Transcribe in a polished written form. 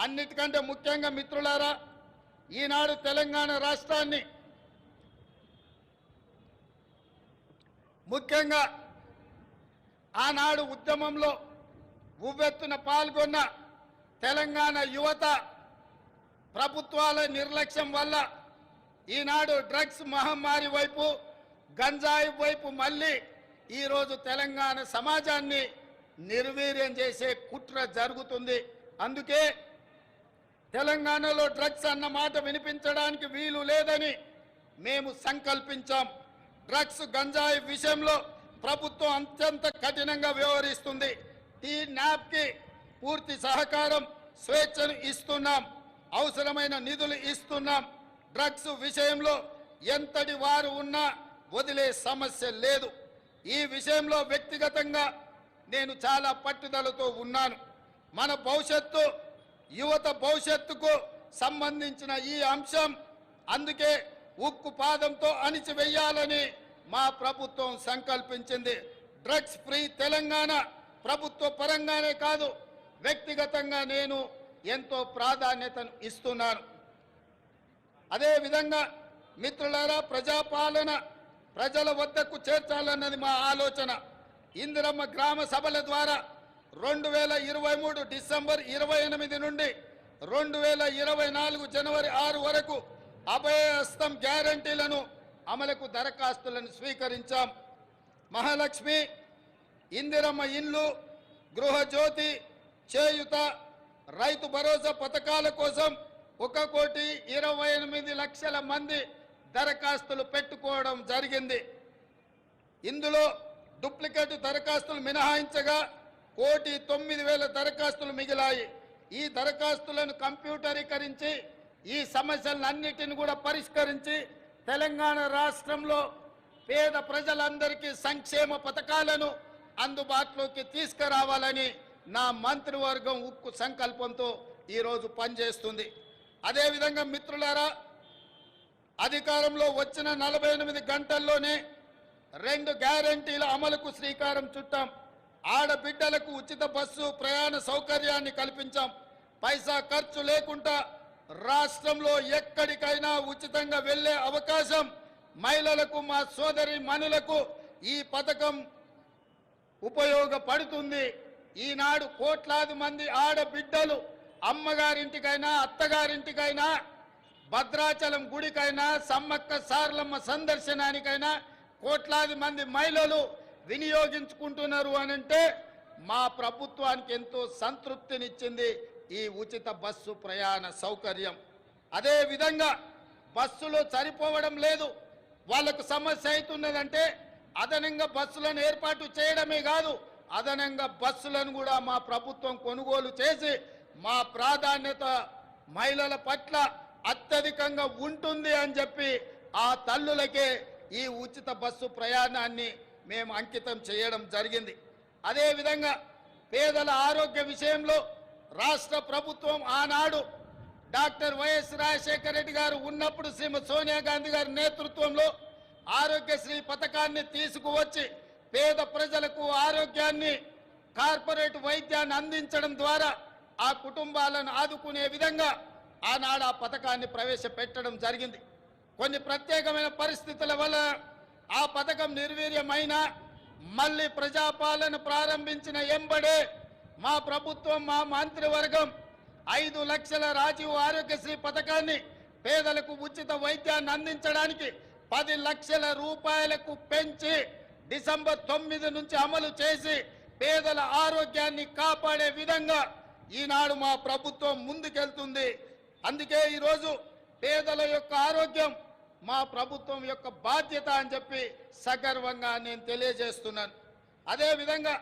అన్నిటికంటే ముఖ్యంగా మిత్రులారా, ఈనాడు తెలంగాణ రాష్ట్రాన్ని ముఖ్యంగా ఆనాడు ఉద్యమంలో ఉవ్వెత్తున పాల్గొన్న తెలంగాణ యువత ప్రభుత్వాల నిర్లక్ష్యం వల్ల ఈనాడు డ్రగ్స్ మహమ్మారి వైపు, గంజాయి వైపు మళ్ళీ ఈరోజు తెలంగాణ సమాజాన్ని నిర్వీర్యం చేసే కుట్ర జరుగుతుంది. అందుకే తెలంగాణలో డ్రగ్స్ అన్న మాట వినిపించడానికి వీలు లేదని మేము సంకల్పించాం. డ్రగ్స్ గంజాయి విషయంలో ప్రభుత్వం అత్యంత కఠినంగా వ్యవహరిస్తుంది. టీ-న్యాప్కి పూర్తి సహకారం, స్వేచ్ఛను ఇస్తున్నాం, అవసరమైన నిధులు ఇస్తున్నాం. డ్రగ్స్ విషయంలో ఎంతటి వారు ఉన్నా వదిలే సమస్య లేదు. ఈ విషయంలో వ్యక్తిగతంగా నేను చాలా పట్టుదలతో ఉన్నాను. మన భవిష్యత్తు, యువత భవిష్యత్తుకు సంబంధించిన ఈ అంశం అందుకే ఉక్కు పాదంతో అణిచివేయాలని మా ప్రభుత్వం సంకల్పించింది. డ్రగ్స్ ఫ్రీ తెలంగాణ ప్రభుత్వ పరంగానే కాదు, వ్యక్తిగతంగా నేను ఎంతో ప్రాధాన్యతను ఇస్తున్నాను. అదేవిధంగా మిత్రులారా, ప్రజాపాలన ప్రజల వద్దకు చేర్చాలన్నది మా ఆలోచన. ఇందిరమ్మ గ్రామ సభల ద్వారా 2023 డిసెంబర్ 28 నుండి 2024 జనవరి 6 వరకు అభయహస్తం గ్యారంటీలను అమలుకు దరఖాస్తులను స్వీకరించాం. మహాలక్ష్మి, ఇందిరమ్మ ఇల్లు, గృహజ్యోతి, చేయుత, రైతు భరోసా పథకాల కోసం 1,28,00,000 మంది దరఖాస్తులు పెట్టుకోవడం జరిగింది. ఇందులో డూప్లికేట్ దరఖాస్తులు మినహాయించగా 1,09,000 దరఖాస్తులు మిగిలాయి. ఈ దరఖాస్తులను కంప్యూటరీకరించి ఈ సమస్యలన్నిటిని కూడా పరిష్కరించి తెలంగాణ రాష్ట్రంలో పేద ప్రజలందరికీ సంక్షేమ పథకాలను అందుబాటులోకి తీసుకురావాలని నా మంత్రివర్గం ఉక్కు సంకల్పంతో ఈరోజు పనిచేస్తుంది. అదేవిధంగా మిత్రులారా, అధికారంలో వచ్చిన 48 గంటల్లోనే 2 గ్యారంటీల అమలుకు శ్రీకారం చుట్టాం. ఆడబిడ్డలకు ఉచిత బస్సు ప్రయాణ సౌకర్యాన్ని కల్పించాం. పైసా ఖర్చు లేకుండా రాష్ట్రంలో ఎక్కడికైనా ఉచితంగా వెళ్లే అవకాశం మహిళలకు, మా సోదరి మనులకు ఈ పథకం ఉపయోగపడుతుంది. ఈనాడు కోట్లాది మంది ఆడబిడ్డలు అమ్మగారింటికైనా, అత్తగారింటికైనా, భద్రాచలం గుడికైనా, సమ్మక్క సారలమ్మ సందర్శనానికైనా కోట్లాది మంది మహిళలు వినియోగించుకుంటున్నారు అనంటే మా ప్రభుత్వానికి ఎంతో సంతృప్తినిచ్చింది ఈ ఉచిత బస్సు ప్రయాణ సౌకర్యం. అదేవిధంగా బస్సులు సరిపోవడం లేదు, వాళ్ళకు సమస్య అవుతున్నదంటే అదనంగా బస్సులను ఏర్పాటు చేయడమే కాదు, అదనంగా బస్సులను కూడా మా ప్రభుత్వం కొనుగోలు చేసి మా ప్రాధాన్యత మహిళల పట్ల అత్యధికంగా ఉంటుంది అని చెప్పి ఆ తల్లులకే ఈ ఉచిత బస్సు ప్రయాణాన్ని మేము అంకితం చేయడం జరిగింది. అదేవిధంగా పేదల ఆరోగ్య విషయంలో రాష్ట్ర ప్రభుత్వం ఆనాడు డాక్టర్ వైఎస్ రాజశేఖర రెడ్డి గారు ఉన్నప్పుడు శ్రీమతి సోనియా గాంధీ గారి నేతృత్వంలో ఆరోగ్యశ్రీ పథకాన్ని తీసుకువచ్చి పేద ప్రజలకు ఆరోగ్యాన్ని, కార్పొరేట్ వైద్యాన్ని అందించడం ద్వారా ఆ కుటుంబాలను ఆదుకునే విధంగా ఆనాడు ఆ పథకాన్ని ప్రవేశపెట్టడం జరిగింది. కొన్ని ప్రత్యేకమైన పరిస్థితుల వల్ల ఆ పథకం నిర్వీర్యమైనా మళ్ళీ ప్రజాపాలన ప్రారంభించిన ఎంబడే మా ప్రభుత్వం, మా మంత్రివర్గం 5 లక్షల రాజీవ్ ఆరోగ్యశ్రీ పథకాన్ని పేదలకు ఉచిత వైద్యాన్ని అందించడానికి 10 లక్షల రూపాయలకు పెంచి డిసెంబర్ 9 నుంచి అమలు చేసి పేదల ఆరోగ్యాన్ని కాపాడే విధంగా ఈనాడు మా ప్రభుత్వం ముందుకెళ్తుంది. అందుకే ఈరోజు పేదల యొక్క ఆరోగ్యం మా ప్రభుత్వం యొక్క బాధ్యత అని చెప్పి సగర్వంగా నేను తెలియజేస్తున్నాను. అదేవిధంగా